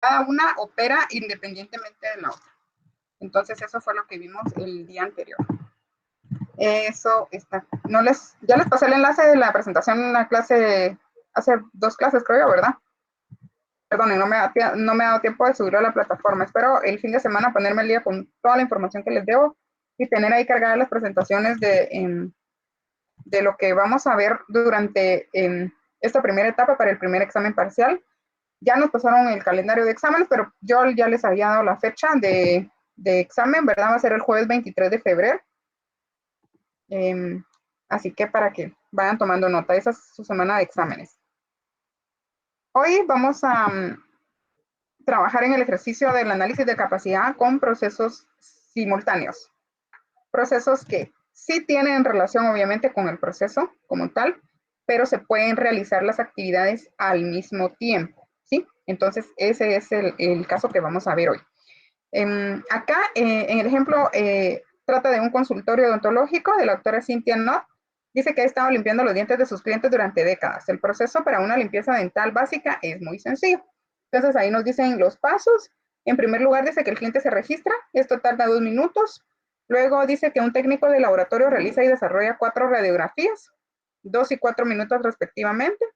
cada una opera independientemente de la otra. Entonces eso fue lo que vimos el día anterior. Eso está. Ya les pasé el enlace de la presentación en la clase, hace 2 clases creo yo, ¿verdad? Perdonen, no me ha dado tiempo de subirlo a la plataforma. Espero el fin de semana ponerme al día con toda la información que les debo y tener ahí cargadas las presentaciones de lo que vamos a ver durante esta primera etapa para el primer examen parcial. Ya nos pasaron el calendario de exámenes, pero yo ya les había dado la fecha de examen, ¿verdad? Va a ser el jueves 23 de febrero. Así que para que vayan tomando nota, esa es su semana de exámenes. Hoy vamos a trabajar en el ejercicio del análisis de capacidad con procesos simultáneos. Procesos que sí tienen relación obviamente con el proceso como tal, pero se pueden realizar las actividades al mismo tiempo, ¿sí? Entonces ese es el caso que vamos a ver hoy. Acá en el ejemplo trata de un consultorio odontológico de la doctora Cynthia Knott. Dice que ha estado limpiando los dientes de sus clientes durante décadas. El proceso para una limpieza dental básica es muy sencillo. Entonces ahí nos dicen los pasos. En primer lugar dice que el cliente se registra. Esto tarda 2 minutos. Luego dice que un técnico de laboratorio realiza y desarrolla 4 radiografías, 2 y 4 minutos respectivamente.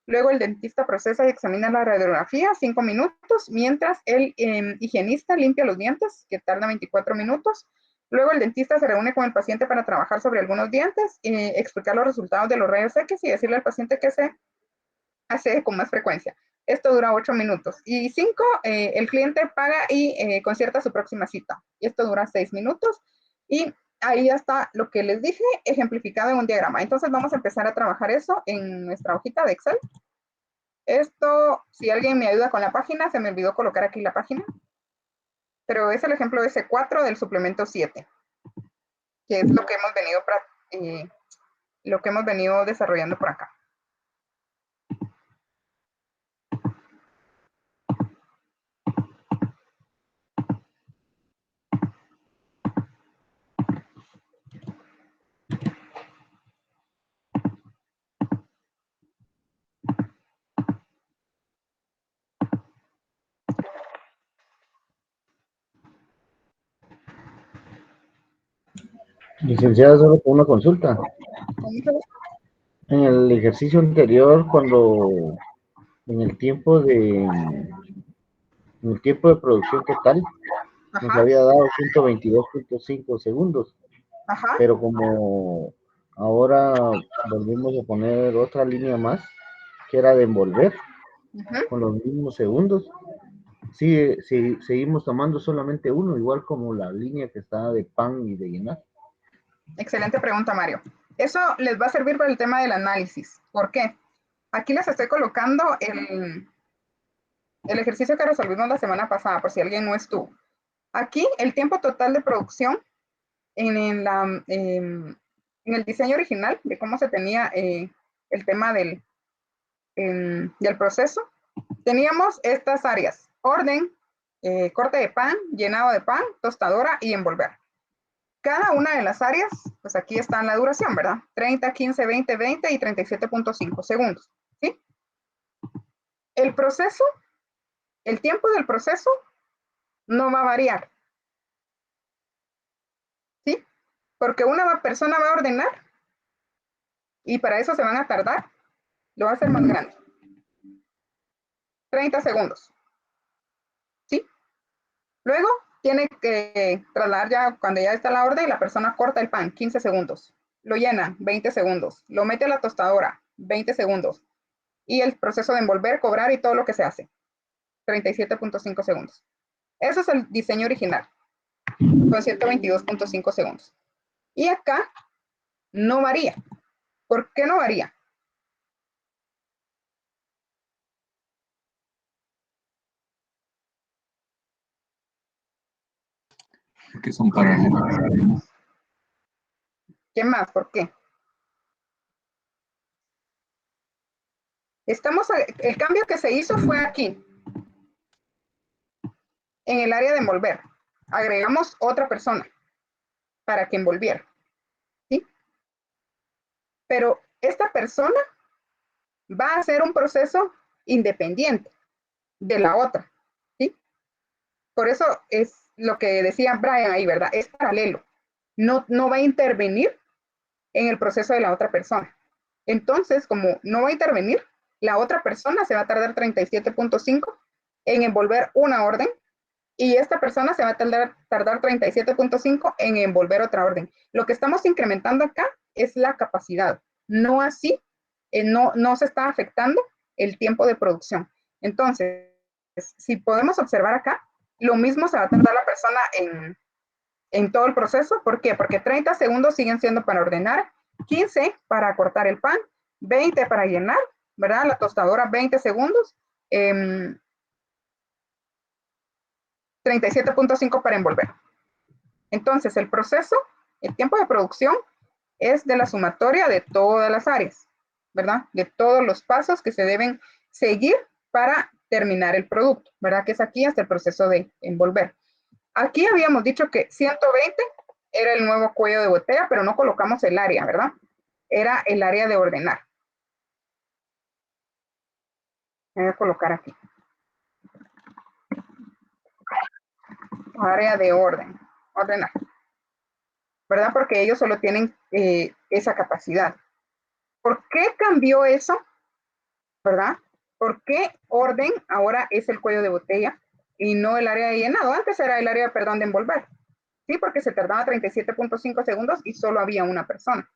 Luego el dentista procesa y examina la radiografía, 5 minutos, mientras el higienista limpia los dientes, que tarda 24 minutos. Luego el dentista se reúne con el paciente para trabajar sobre algunos dientes, explicar los resultados de los rayos X y decirle al paciente que se hace con más frecuencia. Esto dura 8 minutos. Y 5, el cliente paga y concierta su próxima cita. Y esto dura 6 minutos. Y ahí ya está lo que les dije, ejemplificado en un diagrama. Entonces vamos a empezar a trabajar eso en nuestra hojita de Excel. Esto, si alguien me ayuda con la página, se me olvidó colocar aquí la página, pero es el ejemplo S4 del suplemento 7, que es lo que hemos venido desarrollando por acá. Licenciada, solo con una consulta. En el ejercicio anterior, en el tiempo de producción total, nos Ajá, había dado 122.5 segundos, ajá. pero como ahora volvimos a poner otra línea más, que era de envolver con los mismos segundos, sí, seguimos tomando solamente uno, igual como la línea que está de pan y de llenar. Excelente pregunta, Mario. Eso les va a servir para el tema del análisis. ¿Por qué? Aquí les estoy colocando el ejercicio que resolvimos la semana pasada, por si alguien no estuvo. Aquí el tiempo total de producción en el diseño original de cómo se tenía el tema del proceso, teníamos estas áreas: orden, corte de pan, llenado de pan, tostadora y envolver. Cada una de las áreas, pues aquí está en la duración, ¿verdad? 30, 15, 20, 20 y 37.5 segundos, ¿sí? El proceso, el tiempo del proceso no va a variar, ¿sí? Porque una persona va a ordenar y para eso se van a tardar, lo va a hacer más grande. 30 segundos, ¿sí? Luego tiene que trasladar ya, cuando ya está la orden, la persona corta el pan, 15 segundos. Lo llena, 20 segundos. Lo mete a la tostadora, 20 segundos. Y el proceso de envolver, cobrar y todo lo que se hace, 37.5 segundos. Eso es el diseño original, con 122.5 segundos. Y acá no varía. ¿Por qué no varía? Que son paralelos. ¿Qué más? ¿Por qué? El cambio que se hizo fue aquí, en el área de envolver. Agregamos otra persona para que envolviera, ¿sí? Pero esta persona va a hacer un proceso independiente de la otra. Por eso es lo que decía Brian ahí, ¿verdad? Es paralelo. No va a intervenir en el proceso de la otra persona. Entonces, como no va a intervenir, la otra persona se va a tardar 37.5 en envolver una orden y esta persona se va a tardar 37.5 en envolver otra orden. Lo que estamos incrementando acá es la capacidad, no así, no se está afectando el tiempo de producción. Entonces, si podemos observar acá, lo mismo se va a tardar la persona en todo el proceso. ¿Por qué? Porque 30 segundos siguen siendo para ordenar, 15 para cortar el pan, 20 para llenar, ¿verdad? La tostadora 20 segundos, 37.5 para envolver. Entonces, el proceso, el tiempo de producción es de la sumatoria de todas las áreas, ¿verdad? De todos los pasos que se deben seguir para terminar el producto, ¿verdad? Que es aquí hasta el proceso de envolver. Aquí habíamos dicho que 120 era el nuevo cuello de botella, pero no colocamos el área, ¿verdad? Era el área de ordenar. Voy a colocar aquí. Área de ordenar, ¿verdad? Porque ellos solo tienen esa capacidad. ¿Por qué cambió eso? ¿Verdad? ¿Por qué orden ahora es el cuello de botella y no el área de llenado? Antes era el área, perdón, de envolver. Sí, porque se tardaba 37.5 segundos y solo había una persona.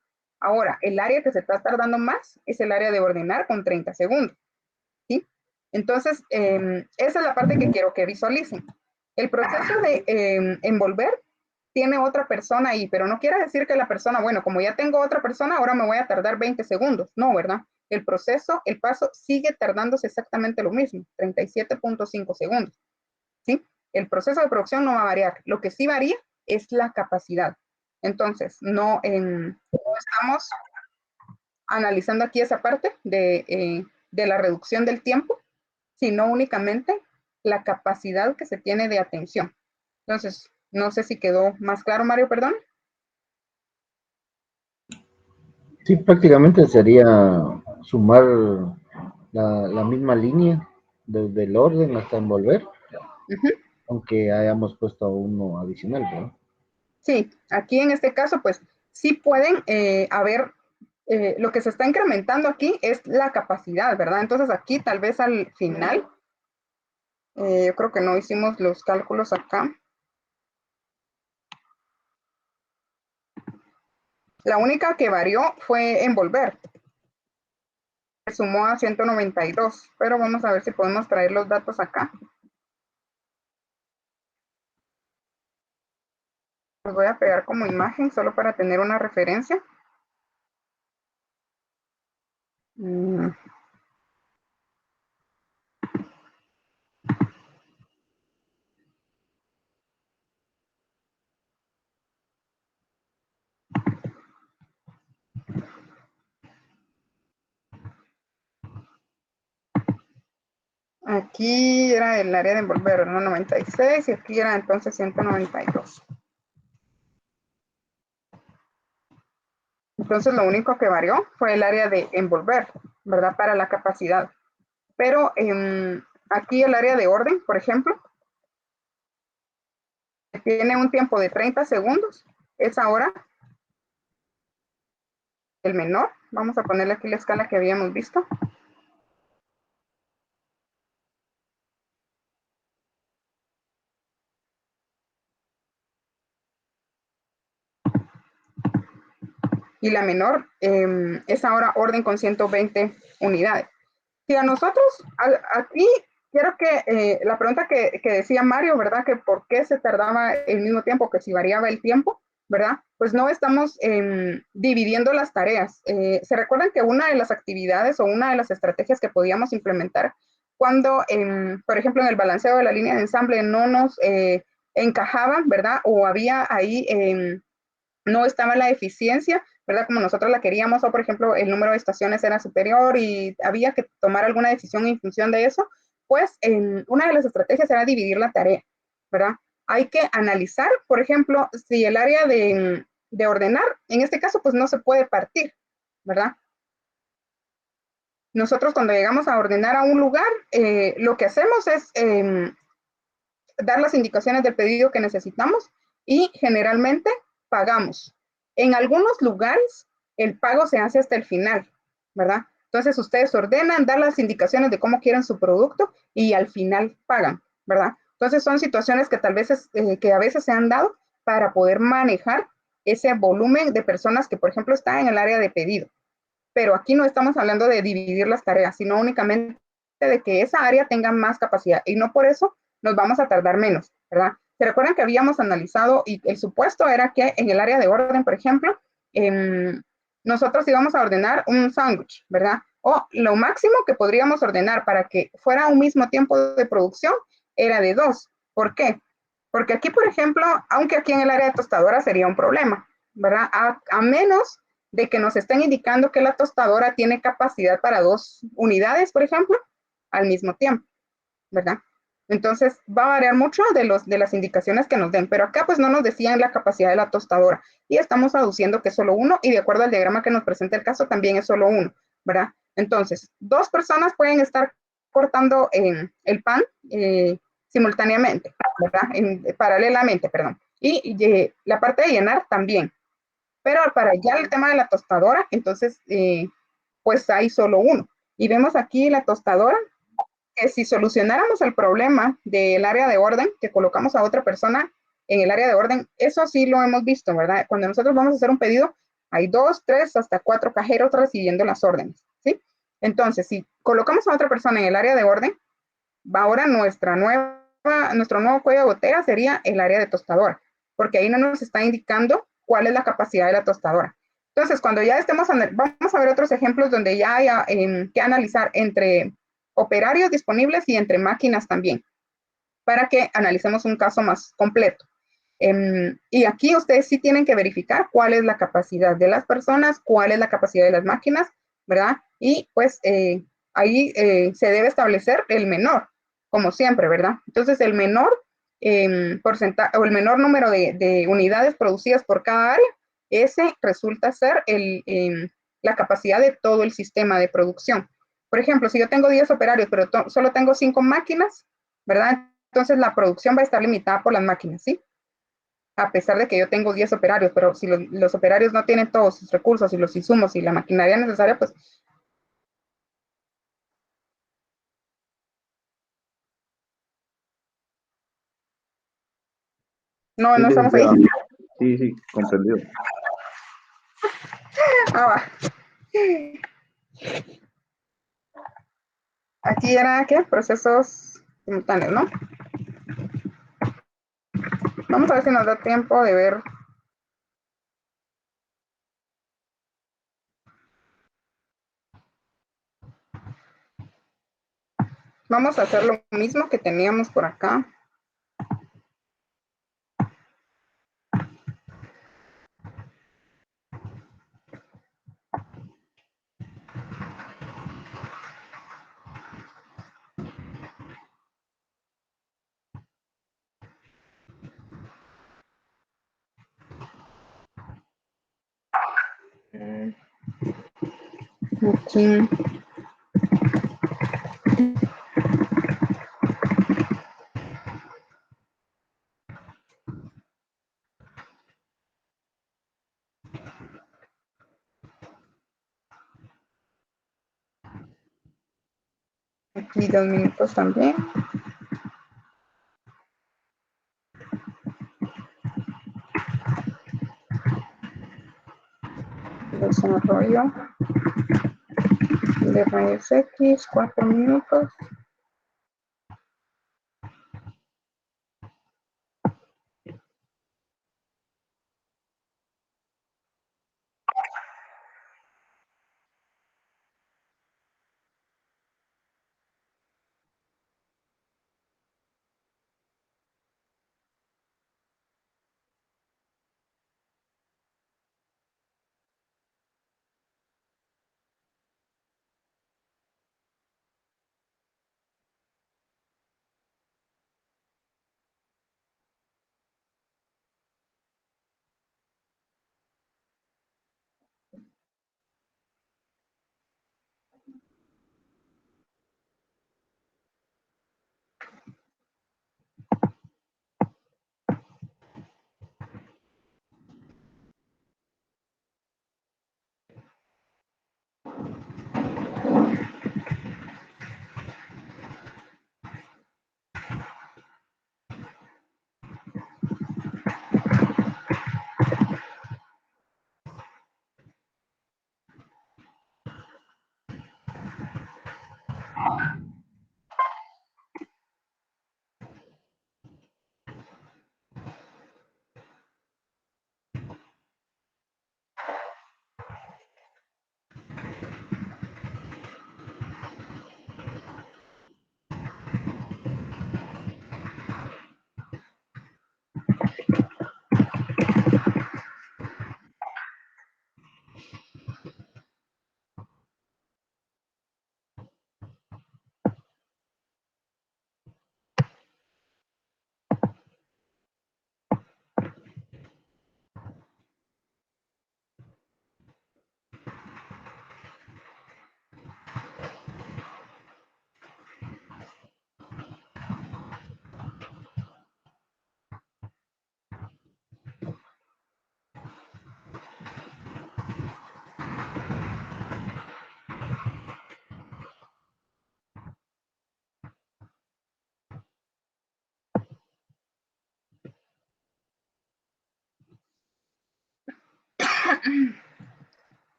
Ahora, el área que se está tardando más es el área de ordenar con 30 segundos. ¿Sí? Entonces, esa es la parte que quiero que visualicen. El proceso de envolver tiene otra persona ahí, pero no quiere decir que la persona, bueno, como ya tengo otra persona, ahora me voy a tardar 20 segundos. No, ¿verdad? El proceso, el paso sigue tardándose exactamente lo mismo, 37.5 segundos. ¿Sí? El proceso de producción no va a variar. Lo que sí varía es la capacidad. Entonces, no estamos analizando aquí esa parte de la reducción del tiempo, sino únicamente la capacidad que se tiene de atención. Entonces, no sé si quedó más claro, Mario, perdón. Sí, prácticamente sería sumar la misma línea desde el orden hasta envolver, aunque hayamos puesto uno adicional, ¿verdad? Sí, aquí en este caso, pues sí pueden haber, lo que se está incrementando aquí es la capacidad, ¿verdad? Entonces aquí tal vez al final, yo creo que no hicimos los cálculos acá. La única que varió fue envolver. Se sumó a 192, pero vamos a ver si podemos traer los datos acá. Los voy a pegar como imagen solo para tener una referencia. Aquí era el área de envolver, ¿no? 96 y aquí era entonces 192. Entonces lo único que varió fue el área de envolver, ¿verdad? Para la capacidad. Pero aquí el área de orden, por ejemplo, tiene un tiempo de 30 segundos. Es ahora el menor. Vamos a ponerle aquí la escala que habíamos visto. Y la menor es ahora orden con 120 unidades. Si a nosotros, aquí quiero que la pregunta que decía Mario, ¿verdad? Que por qué se tardaba el mismo tiempo, que si variaba el tiempo, ¿verdad? Pues no estamos dividiendo las tareas. ¿Se recuerdan que una de las actividades o una de las estrategias que podíamos implementar cuando, por ejemplo, en el balanceo de la línea de ensamble no nos encajaba, ¿verdad? O había ahí, no estaba la eficiencia, ¿verdad? Como nosotros la queríamos, o por ejemplo, el número de estaciones era superior y había que tomar alguna decisión en función de eso, pues una de las estrategias era dividir la tarea, ¿verdad? Hay que analizar, por ejemplo, si el área de ordenar, en este caso, pues no se puede partir, ¿verdad? Nosotros cuando llegamos a ordenar a un lugar, lo que hacemos es dar las indicaciones del pedido que necesitamos y generalmente pagamos. En algunos lugares el pago se hace hasta el final, ¿verdad? Entonces ustedes ordenan, dan las indicaciones de cómo quieren su producto y al final pagan, ¿verdad? Entonces son situaciones que tal vez que a veces se han dado para poder manejar ese volumen de personas que, por ejemplo, están en el área de pedido. Pero aquí no estamos hablando de dividir las tareas, sino únicamente de que esa área tenga más capacidad y no por eso nos vamos a tardar menos, ¿verdad? ¿Se recuerdan que habíamos analizado y el supuesto era que en el área de orden, por ejemplo, nosotros íbamos a ordenar un sándwich, ¿verdad? O lo máximo que podríamos ordenar para que fuera un mismo tiempo de producción era de 2. ¿Por qué? Porque aquí, por ejemplo, aunque aquí en el área de tostadora sería un problema, ¿verdad? A menos de que nos estén indicando que la tostadora tiene capacidad para 2 unidades, por ejemplo, al mismo tiempo, ¿verdad? Entonces va a variar mucho de las indicaciones que nos den, pero acá pues no nos decían la capacidad de la tostadora y estamos aduciendo que es solo uno y de acuerdo al diagrama que nos presenta el caso también es solo uno, ¿verdad? Entonces, 2 personas pueden estar cortando el pan simultáneamente, ¿verdad? Paralelamente, perdón. Y la parte de llenar también. Pero para ya el tema de la tostadora, entonces, pues hay solo uno. Y vemos aquí la tostadora, que si solucionáramos el problema del área de orden, que colocamos a otra persona en el área de orden, eso sí lo hemos visto, ¿verdad? Cuando nosotros vamos a hacer un pedido, hay 2, 3, hasta 4 cajeros recibiendo las órdenes, ¿sí? Entonces, si colocamos a otra persona en el área de orden, ahora nuestro nuevo cuello de botella sería el área de tostadora, porque ahí no nos está indicando cuál es la capacidad de la tostadora. Entonces, cuando ya vamos a ver otros ejemplos donde ya haya que analizar entre operarios disponibles y entre máquinas también, para que analicemos un caso más completo. Y aquí ustedes sí tienen que verificar cuál es la capacidad de las personas, cuál es la capacidad de las máquinas, ¿verdad? Y pues ahí se debe establecer el menor, como siempre, ¿verdad? Entonces el menor porcentaje o el menor número de unidades producidas por cada área, ese resulta ser la capacidad de todo el sistema de producción. Por ejemplo, si yo tengo 10 operarios, pero solo tengo 5 máquinas, ¿verdad? Entonces la producción va a estar limitada por las máquinas, ¿sí? A pesar de que yo tengo 10 operarios, pero si los operarios no tienen todos sus recursos y los insumos y la maquinaria necesaria, pues no, Sí, no estamos ahí. licenciada. Sí, sí, comprendido. Ah, va. Aquí era, ¿qué? Procesos simultáneos, ¿no? Vamos a ver si nos da tiempo de ver. Vamos a hacer lo mismo que teníamos por acá. Aquí. Aquí 2 minutos también. Desarrollo de rayos X, 4 minutos.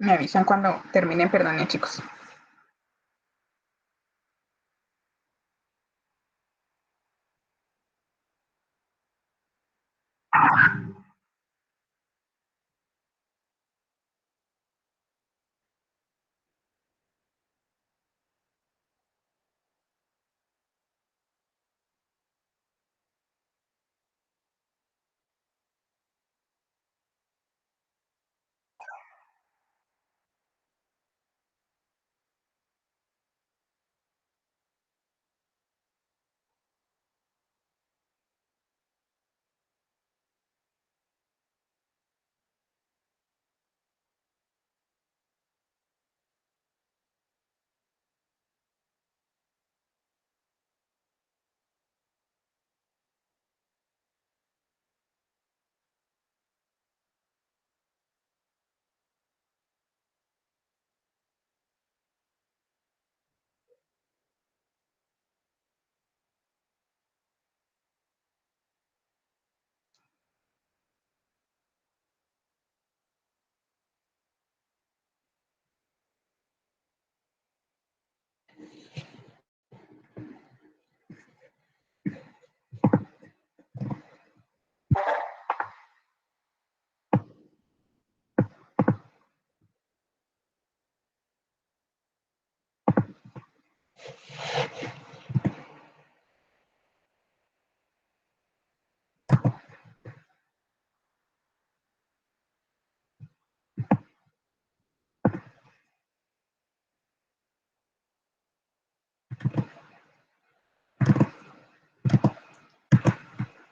Me avisan cuando terminen, perdón, chicos.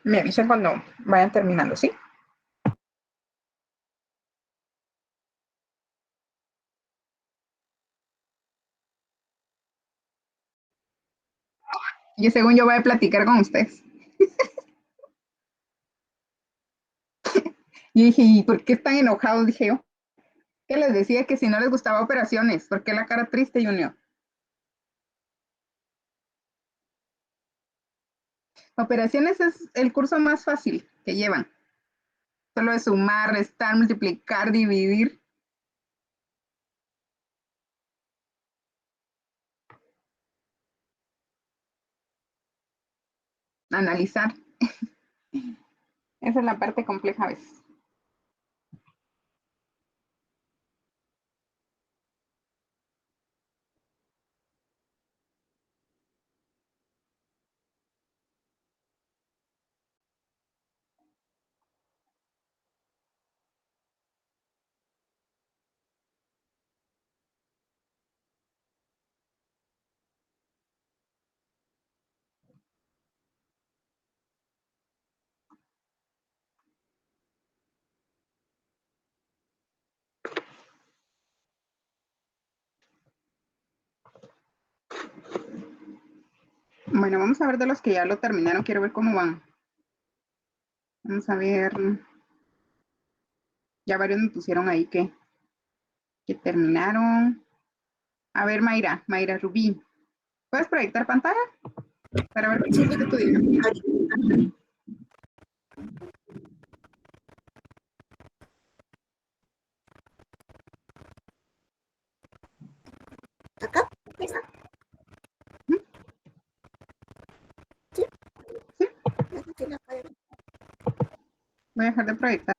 Me avisan cuando vayan terminando, ¿sí? Y según yo voy a platicar con ustedes. Y dije, ¿y por qué están enojados? Dije yo. Que les decía que si no les gustaba operaciones, ¿por qué la cara triste, Junior? Operaciones es el curso más fácil que llevan. Solo es sumar, restar, multiplicar, dividir, analizar. Esa es la parte compleja a veces. Bueno, vamos a ver de los que ya lo terminaron. Quiero ver cómo van. Vamos a ver. Ya varios me pusieron ahí que terminaron. A ver, Mayra Rubí. ¿Puedes proyectar pantalla? Para ver qué te digo. ¿Acá? ¿Esa? ¿Sí? Sí. Voy a dejar de proyectar.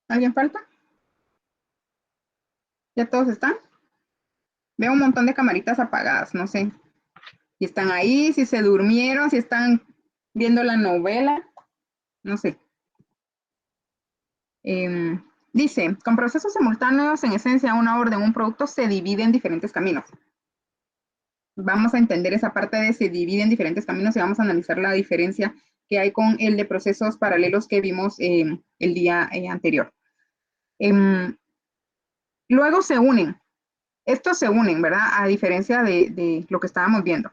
¿Alguien falta? ¿Ya todos están? Veo un montón de camaritas apagadas, no sé. Si están ahí, si se durmieron, si están viendo la novela, no sé. Dice, con procesos simultáneos, en esencia, una orden, un producto se divide en diferentes caminos. Vamos a entender esa parte de se divide en diferentes caminos y vamos a analizar la diferencia que hay con el de procesos paralelos que vimos el día anterior. Luego se unen. Estos se unen, ¿verdad? A diferencia de lo que estábamos viendo.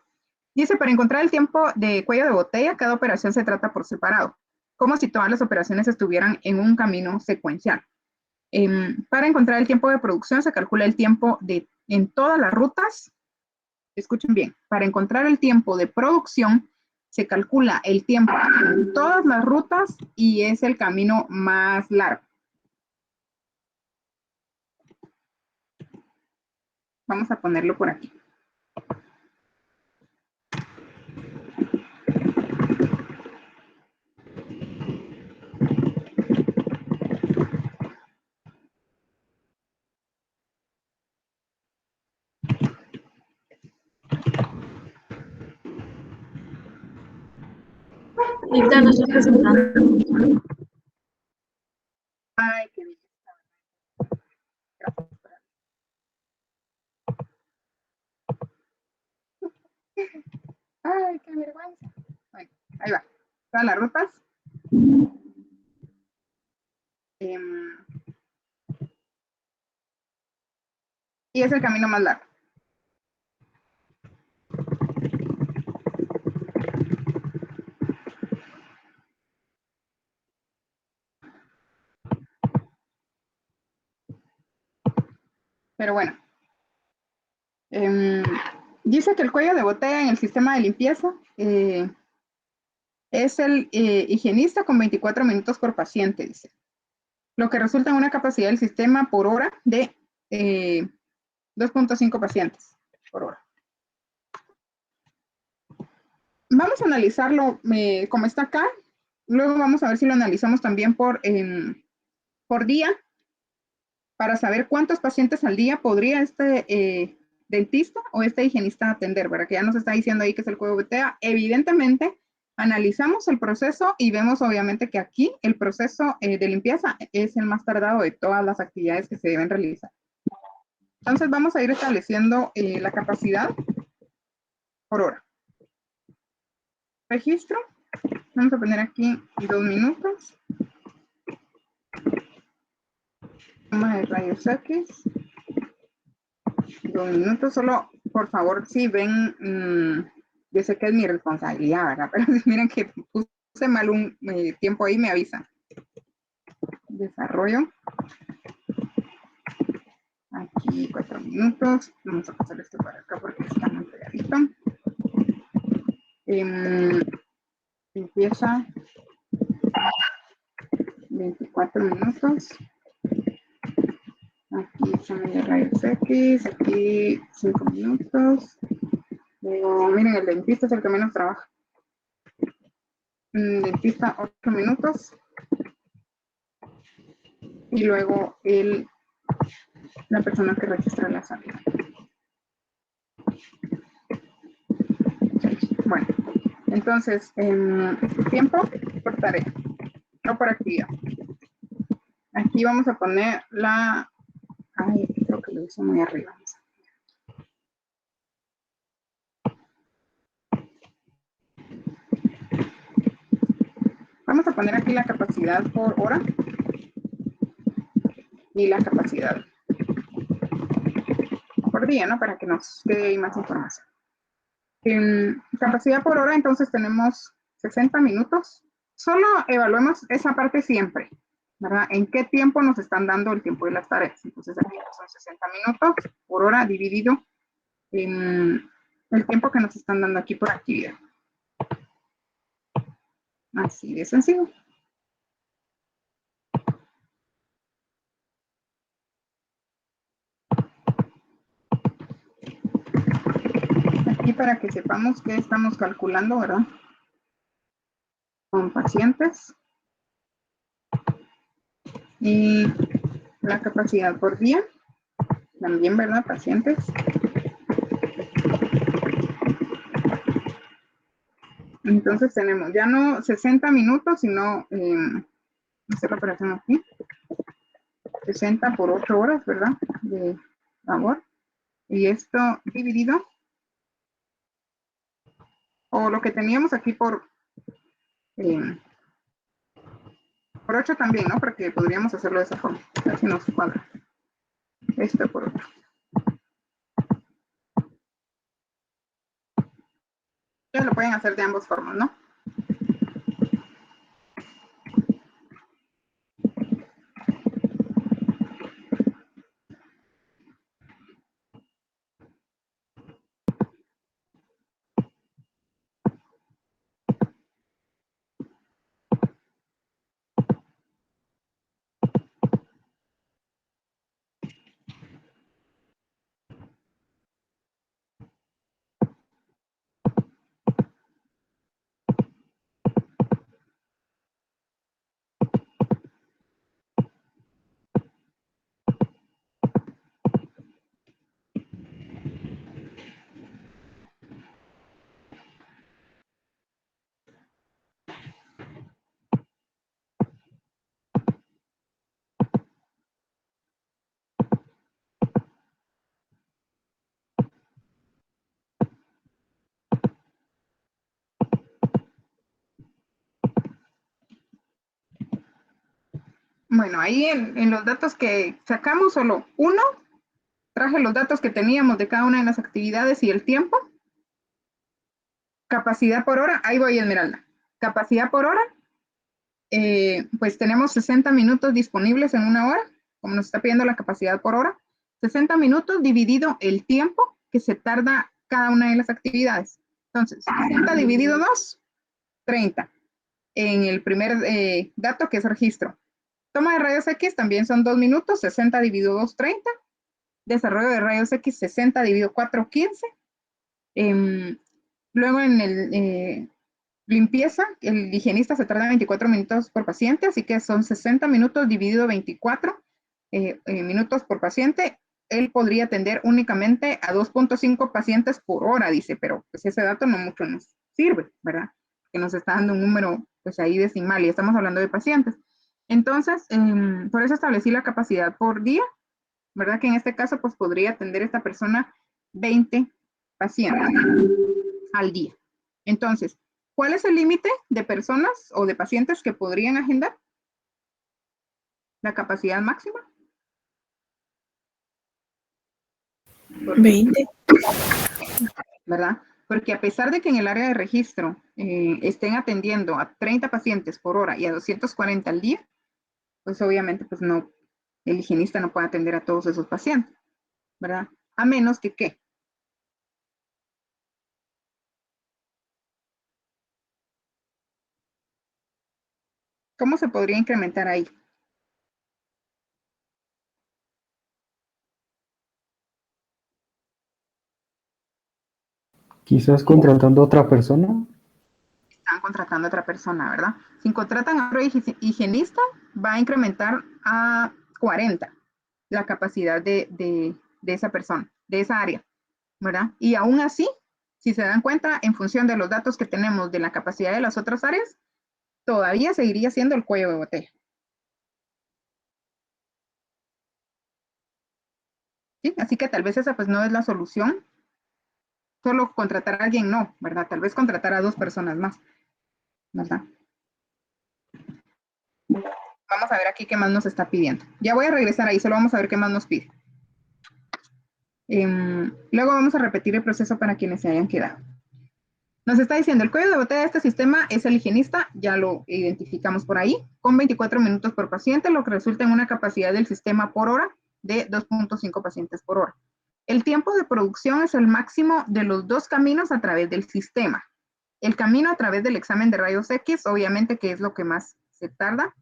Dice, para encontrar el tiempo de cuello de botella, cada operación se trata por separado, como si todas las operaciones estuvieran en un camino secuencial. Para encontrar el tiempo de producción, se calcula el tiempo en todas las rutas. Escuchen bien, para encontrar el tiempo de producción, se calcula el tiempo en todas las rutas y es el camino más largo. Vamos a ponerlo por aquí. Ahorita no estoy presentando. Ay, qué bien. Ay, qué vergüenza. Bueno, ahí va. Todas las rutas. Y es el camino más largo. Pero bueno. Dice que el cuello de botella en el sistema de limpieza es el higienista con 24 minutos por paciente, dice. Lo que resulta en una capacidad del sistema por hora de 2.5 pacientes por hora. Vamos a analizarlo como está acá. Luego vamos a ver si lo analizamos también por día para saber cuántos pacientes al día podría este dentista o este higienista atender, ¿verdad? Que ya nos está diciendo ahí que es el cuello de botella. Evidentemente, analizamos el proceso y vemos obviamente que aquí el proceso de limpieza es el más tardado de todas las actividades que se deben realizar. Entonces vamos a ir estableciendo la capacidad por hora. Registro. Vamos a poner aquí 2 minutos. Toma de rayos X. 2 minutos. Solo, por favor, si ven, yo sé que es mi responsabilidad, ¿verdad? Pero si miren que puse mal un tiempo ahí, me avisan. Desarrollo. Aquí 4 minutos. Vamos a pasar esto para acá porque está muy pegadito. Empieza 24 minutos. Aquí examen de rayos X. Aquí 5 minutos. Luego, miren, el dentista es el que menos trabaja. Dentista 8 minutos. Y luego la persona que registra la salud. Bueno, entonces, tiempo por tarea, no por actividad. Aquí vamos a poner la... Ay, creo que lo hice muy arriba. Vamos a poner aquí la capacidad por hora y la capacidad. por día, ¿no? Para que nos dé ahí más información. En capacidad por hora, entonces tenemos 60 minutos. Solo evaluemos esa parte siempre, ¿verdad? ¿En qué tiempo nos están dando el tiempo de las tareas? Entonces aquí son 60 minutos por hora dividido en el tiempo que nos están dando aquí por actividad. Así de sencillo. Aquí para que sepamos qué estamos calculando, ¿verdad? Con pacientes. Y la capacidad por día. También, ¿verdad? Pacientes. Entonces tenemos ya no 60 minutos, sino, hacer la operación aquí. 60 por 8 horas, ¿verdad? De labor. Y esto dividido. O lo que teníamos aquí por 8 también, ¿no? Porque podríamos hacerlo de esa forma. A ver si nos cuadra. Esto por 8. Ya lo pueden hacer de ambas formas, ¿no? Bueno, ahí en los datos que sacamos, solo uno, traje los datos que teníamos de cada una de las actividades y el tiempo. Capacidad por hora, ahí voy, Esmeralda. Capacidad por hora, pues tenemos 60 minutos disponibles en una hora, como nos está pidiendo la capacidad por hora. 60 minutos dividido el tiempo que se tarda cada una de las actividades. Entonces, 60 dividido 2, 30. En el primer dato que es registro. Toma de rayos X también son 2 minutos, 60 dividido 2, 30. Desarrollo de rayos X, 60 dividido 4, 15. Luego en el limpieza, el higienista se tarda 24 minutos por paciente, así que son 60 minutos dividido 24 minutos por paciente. Él podría atender únicamente a 2.5 pacientes por hora, dice, pero pues ese dato no mucho nos sirve, ¿verdad? Que nos está dando un número pues ahí decimal y estamos hablando de pacientes. Entonces, por eso establecí la capacidad por día, ¿verdad? Que en este caso pues podría atender esta persona 20 pacientes al día. Entonces, ¿cuál es el límite de personas o de pacientes que podrían agendar? La capacidad máxima. 20. ¿Verdad? Porque a pesar de que en el área de registro estén atendiendo a 30 pacientes por hora y a 240 al día, pues obviamente pues no, el higienista no puede atender a todos esos pacientes, ¿verdad? A menos que, ¿qué? ¿Cómo se podría incrementar ahí? Quizás contratando a otra persona. Están contratando a otra persona, ¿verdad? Si contratan a otro higienista, va a incrementar a 40 la capacidad de esa persona, de esa área, ¿verdad? Y aún así, si se dan cuenta, en función de los datos que tenemos de la capacidad de las otras áreas, todavía seguiría siendo el cuello de botella. ¿Sí? Así que tal vez esa pues no es la solución. Solo contratar a alguien no, ¿verdad? Tal vez contratar a 2 personas más, ¿verdad? Vamos a ver aquí qué más nos está pidiendo. Ya voy a regresar ahí, solo vamos a ver qué más nos pide. Luego vamos a repetir el proceso para quienes se hayan quedado. Nos está diciendo, el cuello de botella de este sistema es el higienista, ya lo identificamos por ahí, con 24 minutos por paciente, lo que resulta en una capacidad del sistema por hora de 2.5 pacientes por hora. El tiempo de producción es el máximo de los dos caminos a través del sistema. El camino a través del examen de rayos X, obviamente que es lo que más se tarda,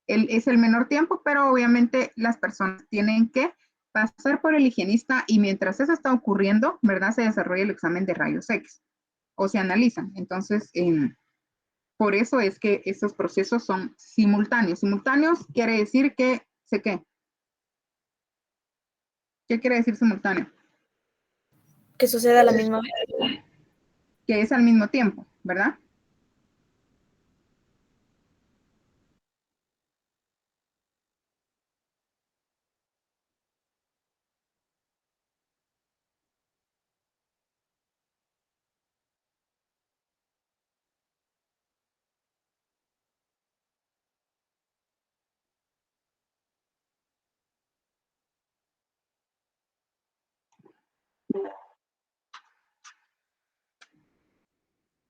es el menor tiempo, pero obviamente las personas tienen que pasar por el higienista y mientras eso está ocurriendo, ¿verdad? Se desarrolla el examen de rayos X o se analizan. Entonces, por eso es que estos procesos son simultáneos. Simultáneos quiere decir que, ¿sé qué? ¿Qué quiere decir simultáneo? Que suceda a la misma vez. Que es al mismo tiempo, ¿verdad?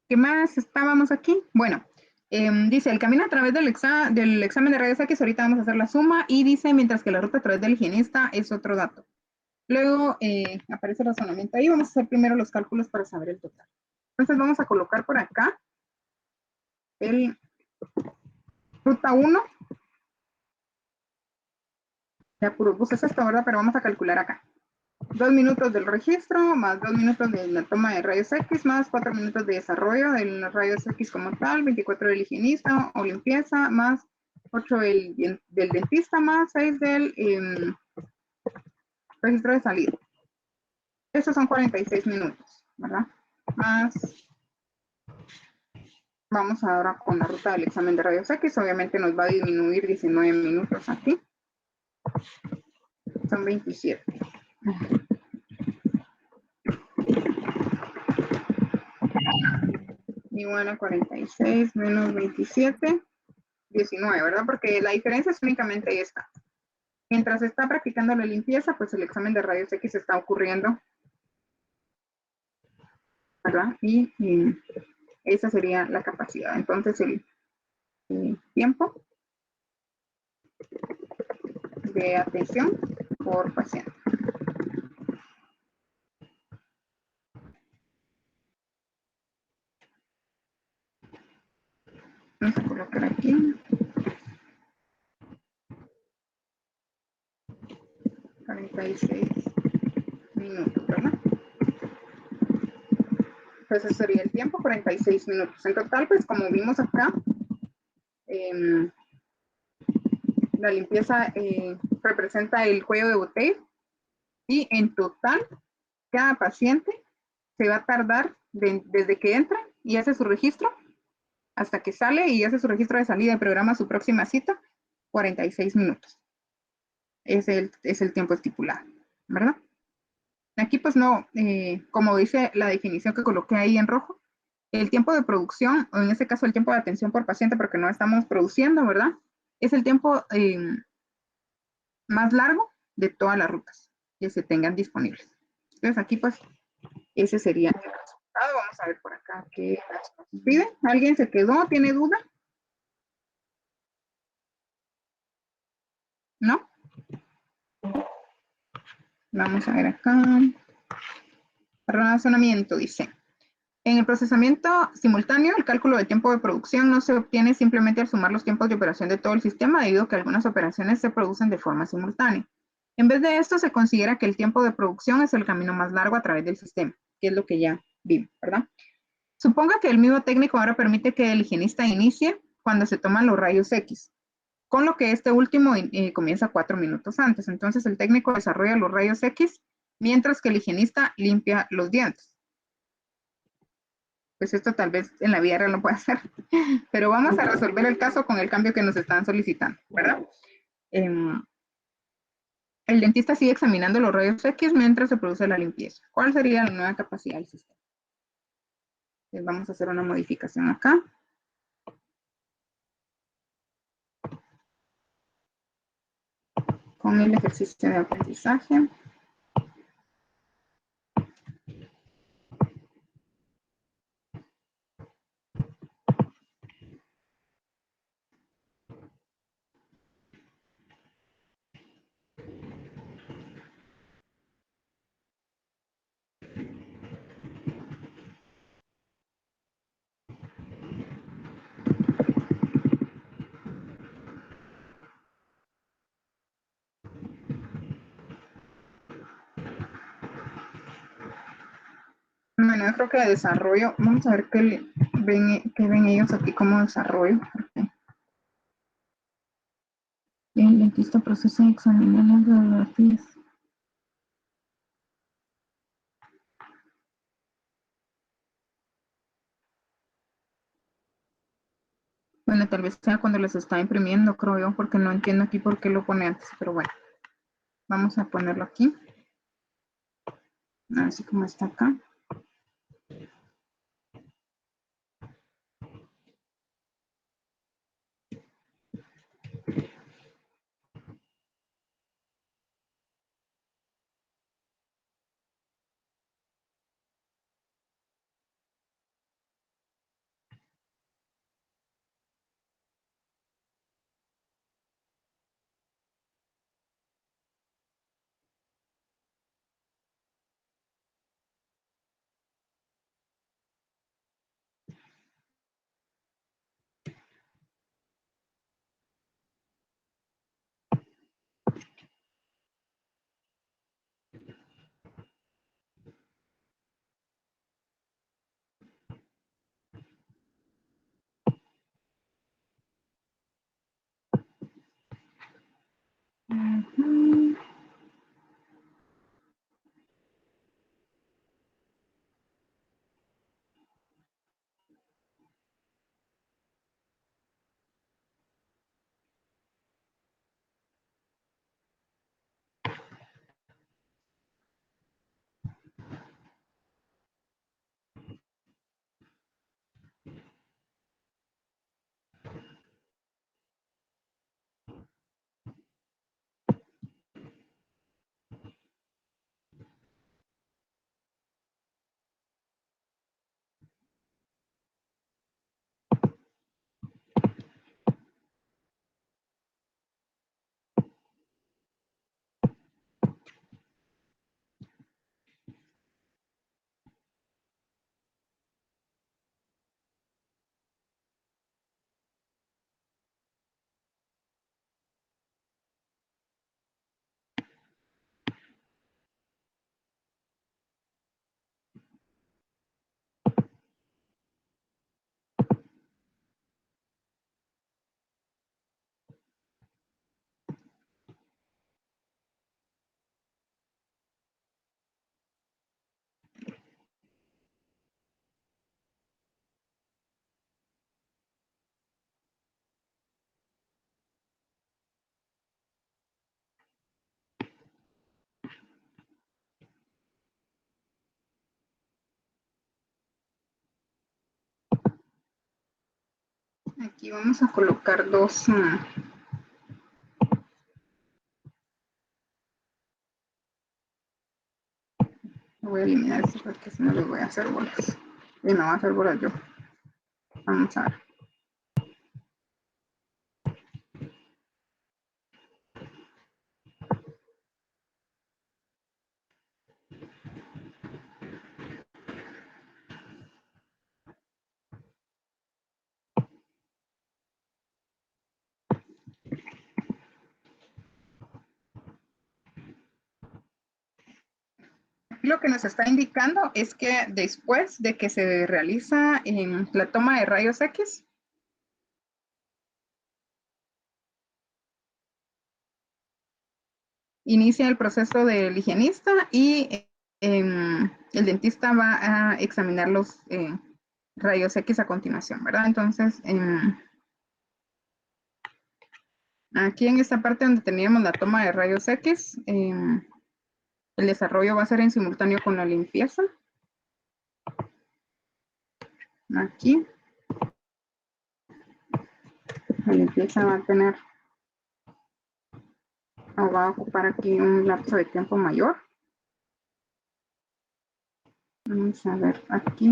¿Qué más estábamos aquí? Bueno, dice, el camino a través del examen de rayos X, ahorita vamos a hacer la suma, y dice, mientras que la ruta a través del higienista es otro dato. Luego aparece el razonamiento ahí, vamos a hacer primero los cálculos para saber el total. Entonces vamos a colocar por acá el ruta 1. Ya puro bus es esto, ¿verdad? Pero vamos a calcular acá. 2 minutos del registro, más 2 minutos de la toma de rayos X, más 4 minutos de desarrollo de los rayos X como tal, 24 del higienista o limpieza, más 8 del dentista, más 6 del registro de salida. Estos son 46 minutos, ¿verdad? Más, vamos ahora con la ruta del examen de rayos X, obviamente nos va a disminuir 19 minutos aquí. Son 27. Igual a 46 menos 27, 19, ¿verdad? Porque la diferencia es únicamente esta. Mientras está practicando la limpieza, pues el examen de rayos X está ocurriendo, ¿verdad? Y esa sería la capacidad. Entonces el tiempo de atención por paciente. Vamos a colocar aquí. 46 minutos, ¿verdad? Pues ese sería el tiempo, 46 minutos. En total, pues como vimos acá, la limpieza representa el cuello de botella y en total, cada paciente se va a tardar desde que entra y hace su registro hasta que sale y hace su registro de salida y programa su próxima cita, 46 minutos. Es el tiempo estipulado, ¿verdad? Aquí pues no, como dice la definición que coloqué ahí en rojo, el tiempo de producción, o en este caso el tiempo de atención por paciente, porque no estamos produciendo, ¿verdad? Es el tiempo más largo de todas las rutas que se tengan disponibles. Entonces aquí pues ese sería el resultado. Vamos a ver por acá qué nos pide. ¿Alguien se quedó? ¿Tiene duda? ¿No? Vamos a ver acá. Razonamiento dice. En el procesamiento simultáneo, el cálculo del tiempo de producción no se obtiene simplemente al sumar los tiempos de operación de todo el sistema, debido a que algunas operaciones se producen de forma simultánea. En vez de esto, se considera que el tiempo de producción es el camino más largo a través del sistema, que es lo que ya vimos, ¿verdad? Suponga que el mismo técnico ahora permite que el higienista inicie cuando se toman los rayos X, con lo que este último comienza 4 minutos antes. Entonces, el técnico desarrolla los rayos X, mientras que el higienista limpia los dientes. Pues esto tal vez en la vida real no puede hacer, pero vamos a resolver el caso con el cambio que nos están solicitando, ¿verdad? El dentista sigue examinando los rayos X mientras se produce la limpieza. ¿Cuál sería la nueva capacidad del sistema? Entonces vamos a hacer una modificación acá. Con el ejercicio de aprendizaje. Bueno, yo creo que de desarrollo, vamos a ver qué ven ellos aquí como desarrollo. El dentista procesa y examina las radiografías. Bueno, tal vez sea cuando les está imprimiendo, creo yo, porque no entiendo aquí por qué lo pone antes, pero bueno, vamos a ponerlo aquí. Así como está acá. Ujú. Aquí vamos a colocar dos. Voy a eliminar esto porque si no les voy a hacer bolas. Y me voy a hacer bolas yo. Vamos a ver. Lo que nos está indicando es que después de que se realiza la toma de rayos X, inicia el proceso del higienista y el dentista va a examinar los rayos X a continuación, ¿verdad? Entonces, aquí en esta parte donde teníamos la toma de rayos X, el desarrollo va a ser en simultáneo con la limpieza. Aquí. La limpieza va a tener o va a ocupar aquí un lapso de tiempo mayor. Vamos a ver aquí.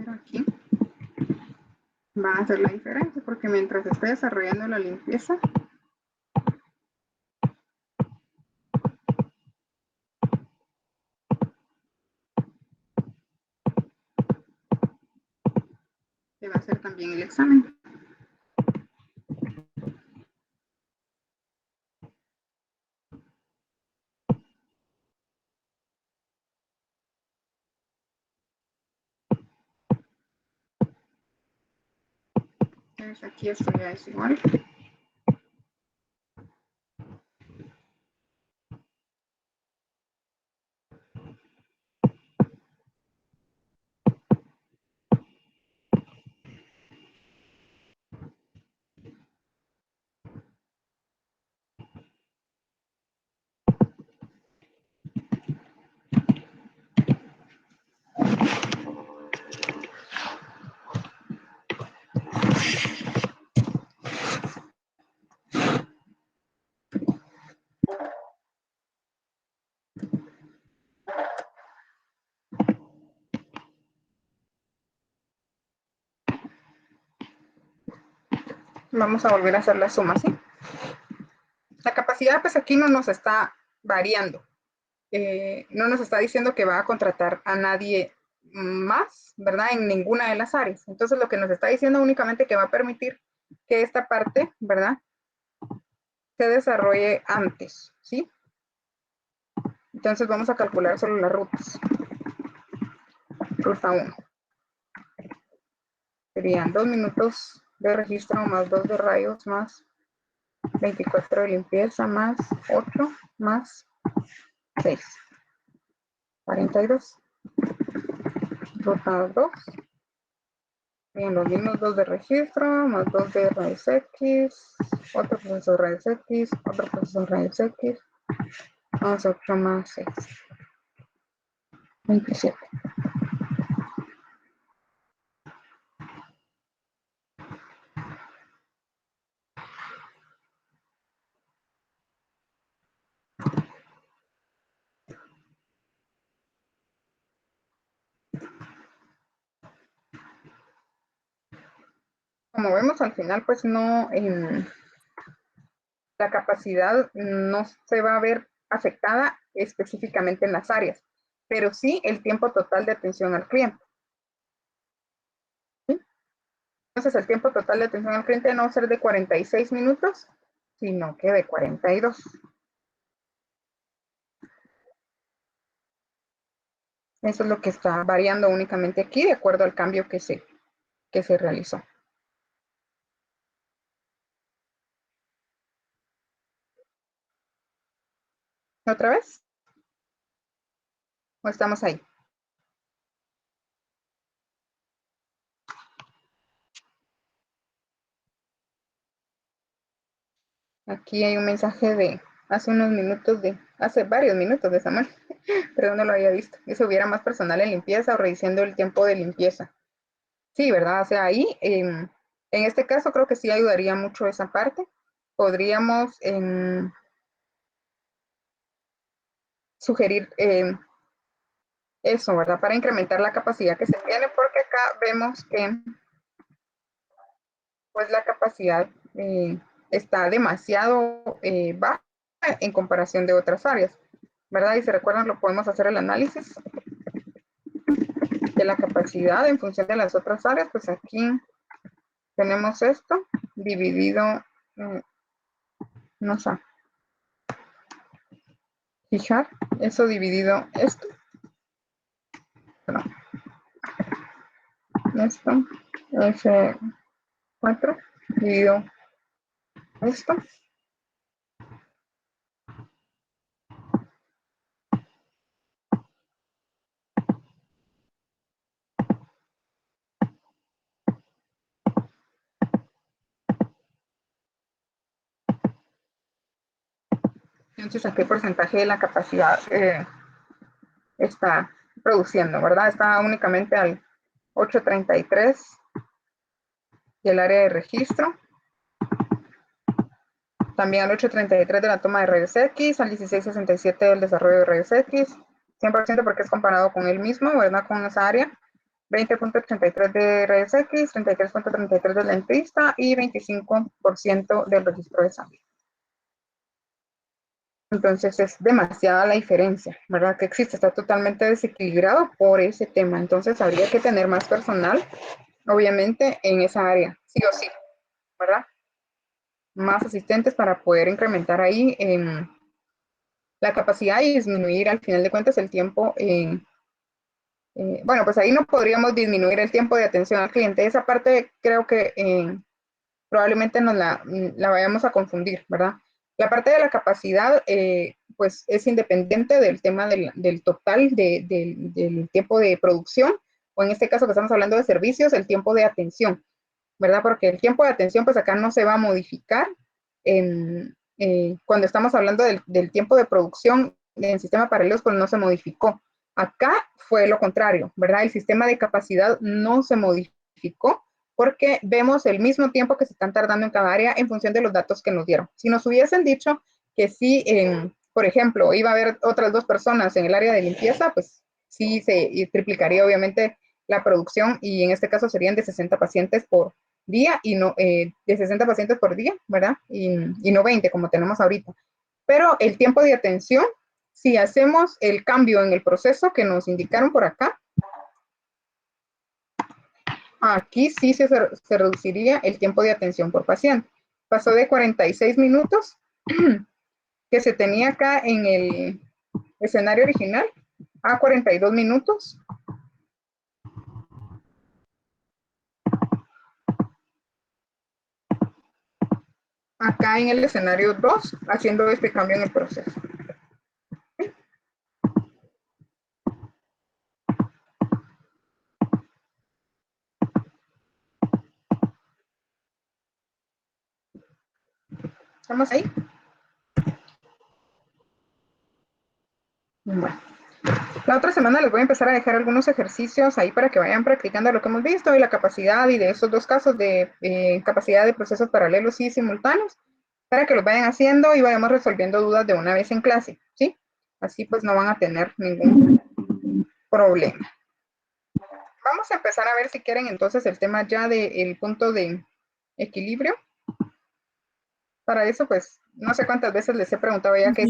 Pero aquí va a hacer la diferencia porque mientras esté desarrollando la limpieza, se va a hacer también el examen. Entonces aquí esto ya es igual. Vamos a volver a hacer la suma, ¿sí? La capacidad, pues aquí no nos está variando. No nos está diciendo que va a contratar a nadie más, ¿verdad? En ninguna de las áreas. Entonces, lo que nos está diciendo únicamente que va a permitir que esta parte, ¿verdad? Se desarrolle antes, ¿sí? Entonces, vamos a calcular solo las rutas. Ruta 1. Serían 2 minutos de registro más 2 de rayos más 24 de limpieza más 8 más 6. 42. Ruta 2. Bien, los mismos 2 de registro, más 2 de rayos X, otro proceso de rayos X, otro proceso de rayos X, más 8 más 6. 27. Como vemos al final, pues no, la capacidad no se va a ver afectada específicamente en las áreas, pero sí el tiempo total de atención al cliente. ¿Sí? Entonces el tiempo total de atención al cliente no va a ser de 46 minutos, sino que de 42. Eso es lo que está variando únicamente aquí de acuerdo al cambio que se realizó. ¿Otra vez? ¿O estamos ahí? Aquí hay un mensaje de hace unos minutos hace varios minutos de Samuel, pero no lo había visto. Y si hubiera más personal en limpieza o reduciendo el tiempo de limpieza. Sí, ¿verdad? O sea, ahí, en este caso creo que sí ayudaría mucho esa parte. Podríamos sugerir eso, ¿verdad? Para incrementar la capacidad que se tiene, porque acá vemos que pues la capacidad está demasiado baja en comparación de otras áreas, ¿verdad? Y si recuerdan, lo podemos hacer el análisis de la capacidad en función de las otras áreas. Pues aquí tenemos esto dividido, no sé, fijar eso dividido esto, perdón, esto, F4 dividido esto. Entonces, ¿a qué porcentaje de la capacidad está produciendo, verdad? Está únicamente al 8.33 y el área de registro. También al 8.33 de la toma de rayos X, al 16.67 del desarrollo de rayos X, 100% porque es comparado con él mismo, ¿verdad? Con esa área. 20.83 de rayos X, 33.33 del dentista y 25% del registro de sangre. Entonces es demasiada la diferencia, ¿verdad? Que existe, está totalmente desequilibrado por ese tema. Entonces habría que tener más personal, obviamente, en esa área, sí o sí, ¿verdad? Más asistentes para poder incrementar ahí la capacidad y disminuir al final de cuentas el tiempo bueno, pues ahí no podríamos disminuir el tiempo de atención al cliente. Esa parte creo que probablemente nos la vayamos a confundir, ¿verdad? La parte de la capacidad, pues es independiente del tema del total del tiempo de producción, o en este caso que estamos hablando de servicios, el tiempo de atención, ¿verdad? Porque el tiempo de atención, pues acá no se va a modificar. Cuando estamos hablando del tiempo de producción en sistema paralelos, pues no se modificó. Acá fue lo contrario, ¿verdad? El sistema de capacidad no se modificó porque vemos el mismo tiempo que se están tardando en cada área en función de los datos que nos dieron. Si nos hubiesen dicho que sí, por ejemplo, iba a haber otras 2 personas en el área de limpieza, pues sí se triplicaría obviamente la producción y en este caso serían de 60 pacientes por día y no de 60 pacientes por día, ¿verdad? Y no 20 como tenemos ahorita. Pero el tiempo de atención, si hacemos el cambio en el proceso que nos indicaron por acá, aquí sí se reduciría el tiempo de atención por paciente. Pasó de 46 minutos que se tenía acá en el escenario original a 42 minutos. Acá en el escenario 2, haciendo este cambio en el proceso. ¿Estamos ahí? Bueno. La otra semana les voy a empezar a dejar algunos ejercicios ahí para que vayan practicando lo que hemos visto y la capacidad y de esos 2 casos de capacidad de procesos paralelos y simultáneos para que los vayan haciendo y vayamos resolviendo dudas de una vez en clase, ¿sí? Así pues no van a tener ningún problema. Vamos a empezar a ver si quieren entonces el tema ya del punto de equilibrio. Para eso pues no sé cuántas veces les he preguntado ya que...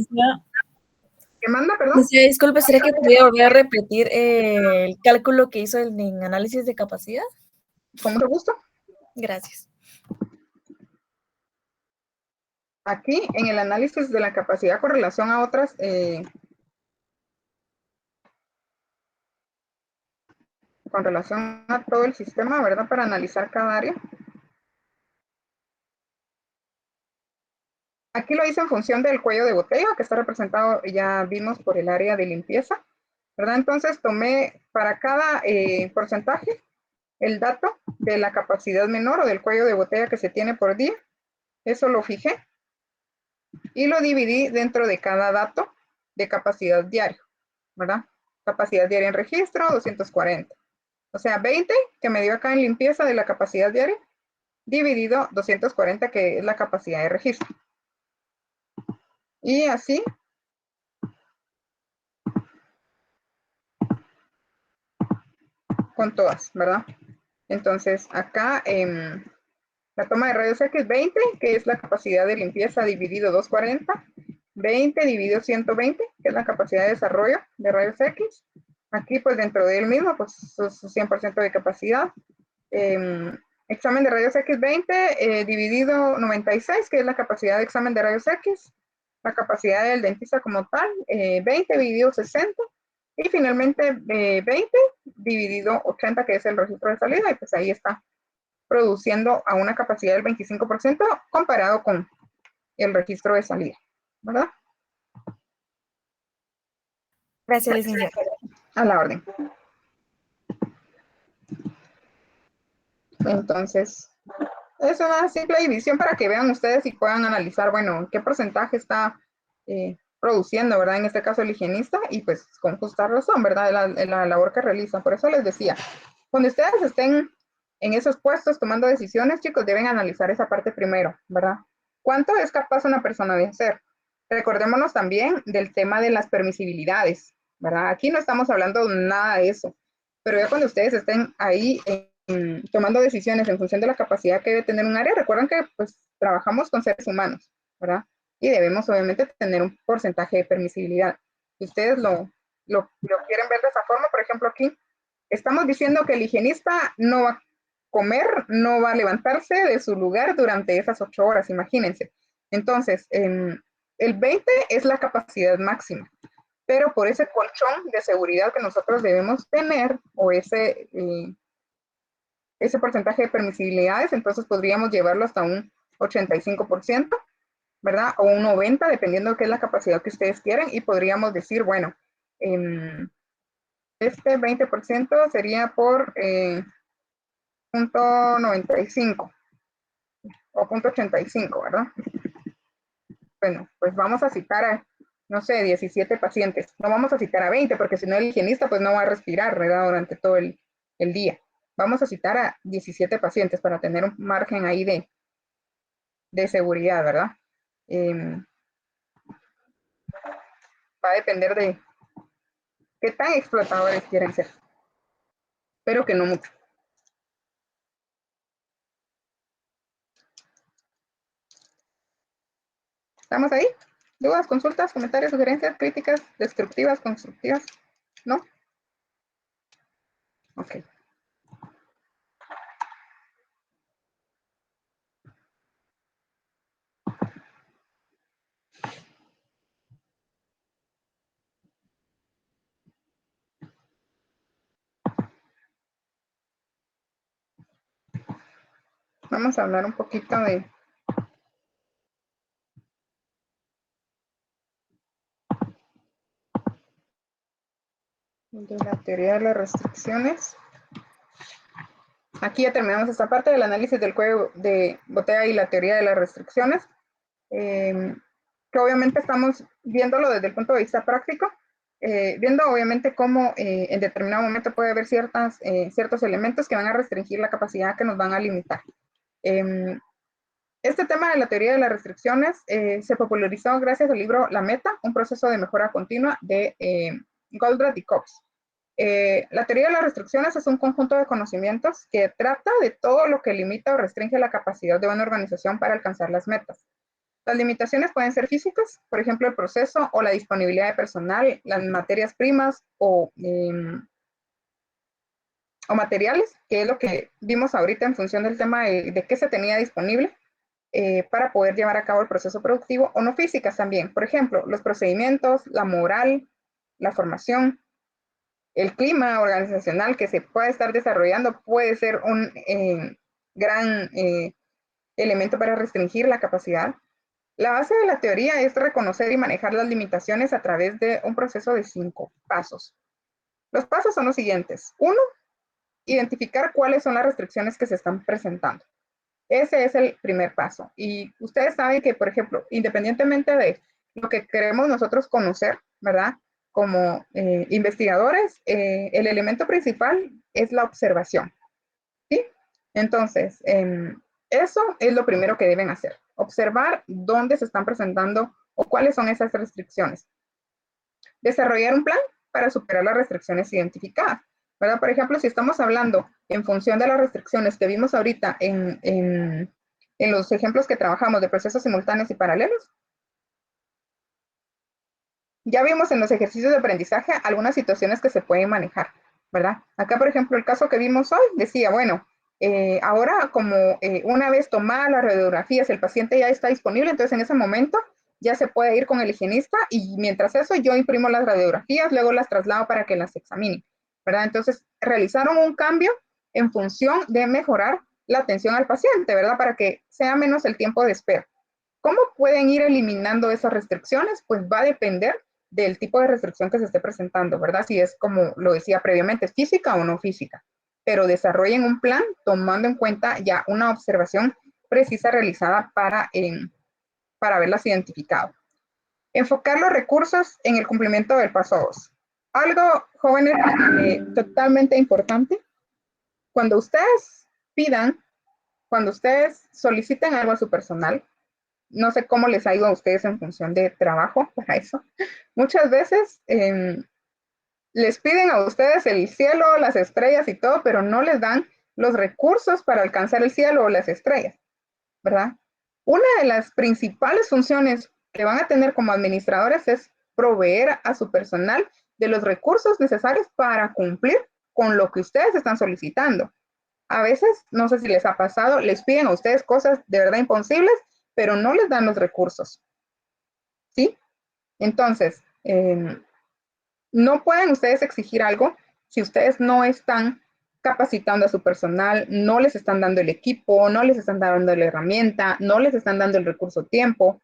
¿Qué manda, perdón? Disculpe, ¿sería que pudiera volver a repetir el cálculo que hizo en análisis de capacidad? Con mucho gusto. Gracias. Aquí en el análisis de la capacidad con relación a otras con relación a todo el sistema, ¿verdad? Para analizar cada área. Aquí lo hice en función del cuello de botella, que está representado, ya vimos, por el área de limpieza, ¿verdad? Entonces tomé para cada porcentaje el dato de la capacidad menor o del cuello de botella que se tiene por día. Eso lo fijé y lo dividí dentro de cada dato de capacidad diaria, ¿verdad? Capacidad diaria en registro, 240. O sea, 20 que me dio acá en limpieza de la capacidad diaria, dividido 240 que es la capacidad de registro. Y así con todas, ¿verdad? Entonces acá la toma de rayos X 20, que es la capacidad de limpieza dividido 240, 20 dividido 120, que es la capacidad de desarrollo de rayos X. Aquí pues dentro de él mismo pues es 100% de capacidad. Examen de rayos X 20 dividido 96, que es la capacidad de examen de rayos X. La capacidad del dentista como tal, 20 dividido 60. Y finalmente 20 dividido 80, que es el registro de salida, y pues ahí está produciendo a una capacidad del 25% comparado con el registro de salida, ¿verdad? Gracias, licenciada. A la orden. Entonces, es una simple división para que vean ustedes y puedan analizar, bueno, qué porcentaje está produciendo, ¿verdad? En este caso el higienista, y pues con justa razón, ¿verdad? La labor que realizan. Por eso les decía, cuando ustedes estén en esos puestos tomando decisiones, chicos, deben analizar esa parte primero, ¿verdad? ¿Cuánto es capaz una persona de hacer? Recordémonos también del tema de las permisibilidades, ¿verdad? Aquí no estamos hablando nada de eso. pero ya cuando ustedes estén ahí tomando decisiones en función de la capacidad que debe tener un área, recuerden que pues trabajamos con seres humanos, ¿verdad? Y debemos obviamente tener un porcentaje de permisibilidad. Si ustedes lo quieren ver de esa forma, por ejemplo aquí, estamos diciendo que el higienista no va a comer, no va a levantarse de su lugar durante esas 8 horas, imagínense. Entonces, el 20 es la capacidad máxima, pero por ese colchón de seguridad que nosotros debemos tener, o ese porcentaje de permisibilidades, entonces podríamos llevarlo hasta un 85%, ¿verdad? O un 90%, dependiendo de qué es la capacidad que ustedes quieren, y podríamos decir, bueno, este 20% sería por 0.95 o 0.85, ¿verdad? Bueno, pues vamos a citar a, no sé, 17 pacientes. No vamos a citar a 20, porque si no el higienista pues no va a respirar, ¿verdad? Durante todo el día. Vamos a citar a 17 pacientes para tener un margen ahí de seguridad, ¿verdad? Va a depender de qué tan explotadores quieren ser. Espero que no mucho. ¿Estamos ahí? ¿Dudas, consultas, comentarios, sugerencias, críticas, destructivas, constructivas? ¿No? Ok. Vamos a hablar un poquito de la teoría de las restricciones. Aquí ya terminamos esta parte del análisis del cuello de botella y la teoría de las restricciones, que obviamente estamos viéndolo desde el punto de vista práctico, viendo obviamente cómo en determinado momento puede haber ciertos elementos que van a restringir la capacidad, que nos van a limitar. Este tema de la teoría de las restricciones se popularizó gracias al libro La Meta, un proceso de mejora continua de Goldratt y Cox. La teoría de las restricciones es un conjunto de conocimientos que trata de todo lo que limita o restringe la capacidad de una organización para alcanzar las metas. Las limitaciones pueden ser físicas, por ejemplo, el proceso o la disponibilidad de personal, las materias primas o materiales, que es lo que vimos ahorita en función del tema de qué se tenía disponible para poder llevar a cabo el proceso productivo, o no físicas también. Por ejemplo, los procedimientos, la moral, la formación, el clima organizacional que se puede estar desarrollando puede ser un gran elemento para restringir la capacidad. La base de la teoría es reconocer y manejar las limitaciones a través de un proceso de 5 pasos. Los pasos son los siguientes. 1, identificar cuáles son las restricciones que se están presentando. Ese es el primer paso. Y ustedes saben que, por ejemplo, independientemente de lo que queremos nosotros conocer, ¿verdad? Como investigadores, el elemento principal es la observación, ¿sí? Entonces, eso es lo primero que deben hacer. Observar dónde se están presentando o cuáles son esas restricciones. Desarrollar un plan para superar las restricciones identificadas, ¿verdad? Por ejemplo, si estamos hablando en función de las restricciones que vimos ahorita en los ejemplos que trabajamos de procesos simultáneos y paralelos, ya vimos en los ejercicios de aprendizaje algunas situaciones que se pueden manejar, ¿verdad? Acá, por ejemplo, el caso que vimos hoy decía, bueno, ahora como una vez tomadas las radiografías, el paciente ya está disponible, entonces en ese momento ya se puede ir con el higienista y mientras eso yo imprimo las radiografías, luego las traslado para que las examinen, ¿verdad? Entonces realizaron un cambio en función de mejorar la atención al paciente, ¿verdad? Para que sea menos el tiempo de espera. ¿Cómo pueden ir eliminando esas restricciones? Pues va a depender del tipo de restricción que se esté presentando, ¿verdad? Si es, como lo decía previamente, física o no física. Pero desarrollen un plan tomando en cuenta ya una observación precisa realizada para haberlas identificado. Enfocar los recursos en el cumplimiento del paso 2. Algo, jóvenes, totalmente importante. Cuando ustedes pidan, cuando ustedes soliciten algo a su personal, no sé cómo les ha ido a ustedes en función de trabajo para eso. Muchas veces les piden a ustedes el cielo, las estrellas y todo, pero no les dan los recursos para alcanzar el cielo o las estrellas, ¿verdad? Una de las principales funciones que van a tener como administradores es proveer a su personal de los recursos necesarios para cumplir con lo que ustedes están solicitando. A veces, no sé si les ha pasado, les piden a ustedes cosas de verdad imposibles, pero no les dan los recursos, ¿sí? Entonces, no pueden ustedes exigir algo si ustedes no están capacitando a su personal, no les están dando el equipo, no les están dando la herramienta, no les están dando el recurso tiempo,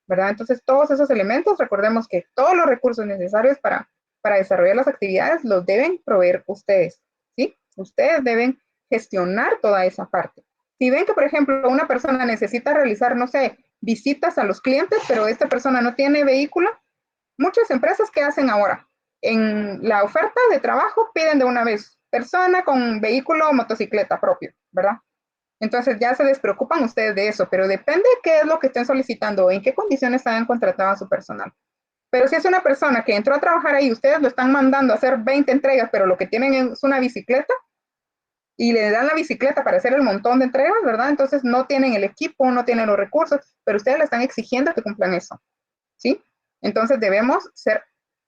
¿verdad? Entonces, todos esos elementos, recordemos que todos los recursos necesarios para desarrollar las actividades los deben proveer ustedes, ¿sí? Ustedes deben gestionar toda esa parte. Si ven que, por ejemplo, una persona necesita realizar, no sé, visitas a los clientes, pero esta persona no tiene vehículo, muchas empresas, ¿qué hacen ahora? En la oferta de trabajo piden de una vez persona con vehículo o motocicleta propio, ¿verdad? Entonces ya se despreocupan ustedes de eso, pero depende de qué es lo que estén solicitando o en qué condiciones hayan contratado a su personal. Pero si es una persona que entró a trabajar ahí, ustedes lo están mandando a hacer 20 entregas, pero lo que tienen es una bicicleta y le dan la bicicleta para hacer el montón de entregas, ¿verdad? Entonces no tienen el equipo, no tienen los recursos, pero ustedes le están exigiendo que cumplan eso, ¿sí? Entonces debemos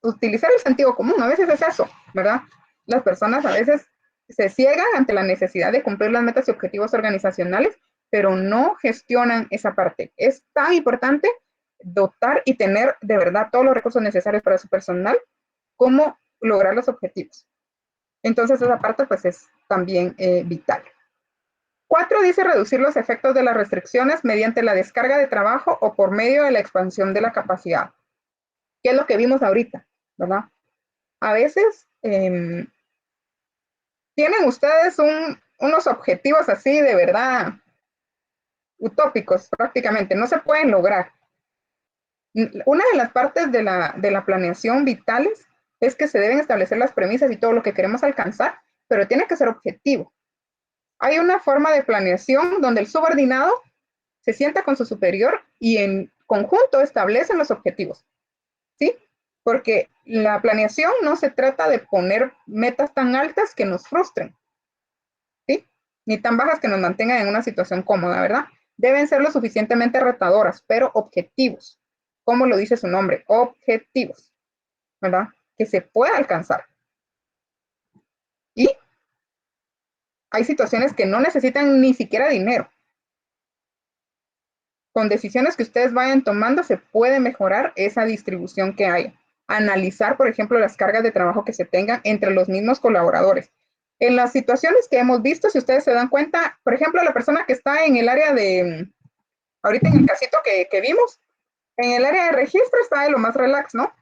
utilizar el sentido común, a veces es eso, ¿verdad? Las personas a veces se ciegan ante la necesidad de cumplir las metas y objetivos organizacionales, pero no gestionan esa parte. Es tan importante dotar y tener de verdad todos los recursos necesarios para su personal como lograr los objetivos. Entonces esa parte pues es también vital. 4 dice reducir los efectos de las restricciones mediante la descarga de trabajo o por medio de la expansión de la capacidad. ¿Qué es lo que vimos ahorita? ¿Verdad? A veces tienen ustedes unos objetivos así de verdad utópicos prácticamente, no se pueden lograr. Una de las partes de la planeación vitales es que se deben establecer las premisas y todo lo que queremos alcanzar, pero tiene que ser objetivo. Hay una forma de planeación donde el subordinado se sienta con su superior y en conjunto establecen los objetivos, ¿sí? Porque la planeación no se trata de poner metas tan altas que nos frustren, ¿sí? Ni tan bajas que nos mantengan en una situación cómoda, ¿verdad? Deben ser lo suficientemente retadoras, pero objetivos. Como lo dice su nombre, objetivos, ¿verdad? Que se pueda alcanzar. Y hay situaciones que no necesitan ni siquiera dinero. Con decisiones que ustedes vayan tomando se puede mejorar esa distribución que hay. Analizar, por ejemplo, las cargas de trabajo que se tengan entre los mismos colaboradores. En las situaciones que hemos visto, si ustedes se dan cuenta, por ejemplo, la persona que está en el área de, ahorita en el casito que vimos, en el área de registro está de lo más relax, ¿no?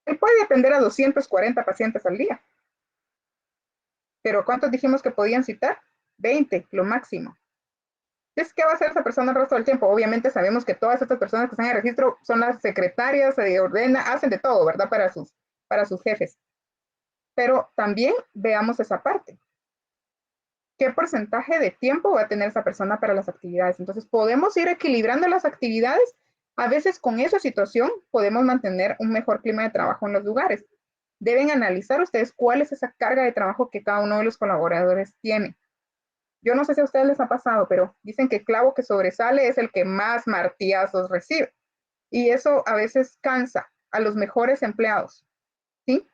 Él puede atender a 240 pacientes al día. Pero ¿cuántos dijimos que podían citar? 20, lo máximo. Entonces, ¿qué va a hacer esa persona el resto del tiempo? Obviamente sabemos que todas estas personas que están en el registro son las secretarias, se ordena, hacen de todo, ¿verdad? Para sus jefes. Pero también veamos esa parte. ¿Qué porcentaje de tiempo va a tener esa persona para las actividades? Entonces, podemos ir equilibrando las actividades. A veces con esa situación podemos mantener un mejor clima de trabajo en los lugares. Deben analizar ustedes cuál es esa carga de trabajo que cada uno de los colaboradores tiene. Yo no sé si a ustedes les ha pasado, pero dicen que el clavo que sobresale es el que más martillazos recibe. Y eso a veces cansa a los mejores empleados, ¿sí?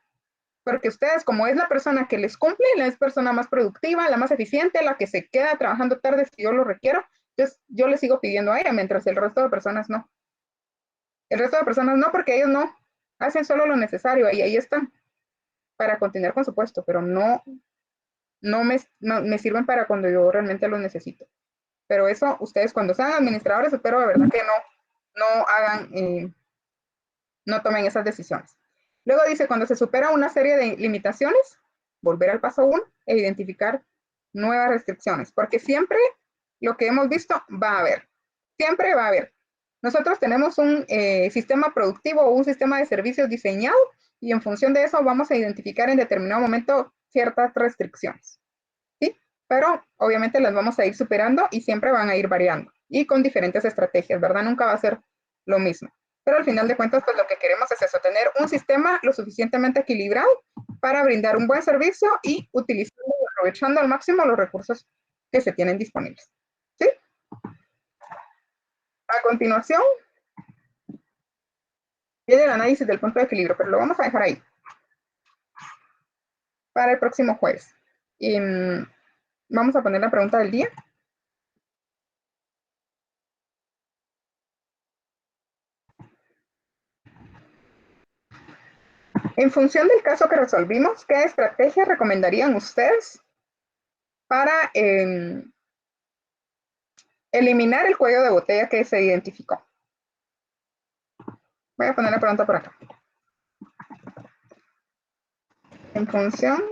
Porque ustedes, como es la persona que les cumple, la es persona más productiva, la más eficiente, la que se queda trabajando tarde si yo lo requiero, entonces yo le sigo pidiendo a ella, mientras el resto de personas no. El resto de personas no, porque ellos no, hacen solo lo necesario y ahí están para continuar con su puesto, pero no me sirven para cuando yo realmente los necesito. Pero eso, ustedes cuando sean administradores, espero de verdad que no hagan, no tomen esas decisiones. Luego dice, cuando se supera una serie de limitaciones, volver al paso 1 e identificar nuevas restricciones, porque siempre lo que hemos visto va a haber, siempre va a haber. Nosotros tenemos un sistema productivo o un sistema de servicios diseñado y en función de eso vamos a identificar en determinado momento ciertas restricciones, ¿sí? Pero obviamente las vamos a ir superando y siempre van a ir variando y con diferentes estrategias, ¿verdad? Nunca va a ser lo mismo. Pero al final de cuentas, pues lo que queremos es eso, tener un sistema lo suficientemente equilibrado para brindar un buen servicio y utilizando y aprovechando al máximo los recursos que se tienen disponibles. ¿Sí? A continuación, viene el análisis del punto de equilibrio, pero lo vamos a dejar ahí para el próximo jueves. Y vamos a poner la pregunta del día. En función del caso que resolvimos, ¿qué estrategia recomendarían ustedes para eliminar el cuello de botella que se identificó? Voy a poner la pregunta por acá. En función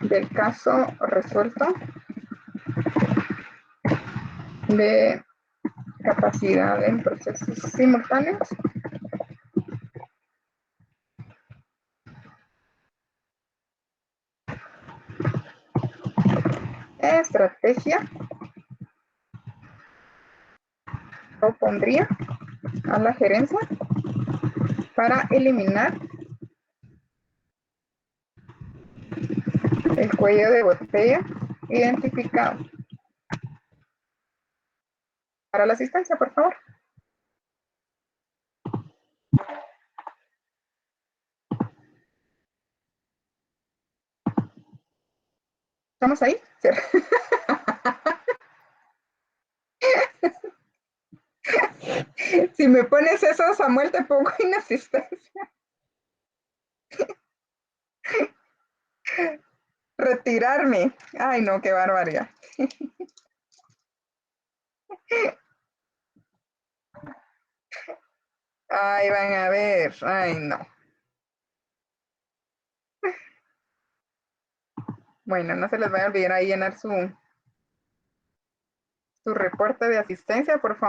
del caso resuelto de capacidad en procesos simultáneos, ¿qué estrategia propondría a la gerencia para eliminar el cuello de botella identificado? Para la asistencia, por favor. ¿Estamos ahí? Sí. Si me pones eso, Samuel, te pongo inasistencia. Retirarme. Ay, no, qué barbaridad. Ay, van a ver. Ay, no. Bueno, no se les vaya a olvidar ahí llenar su reporte de asistencia, por favor.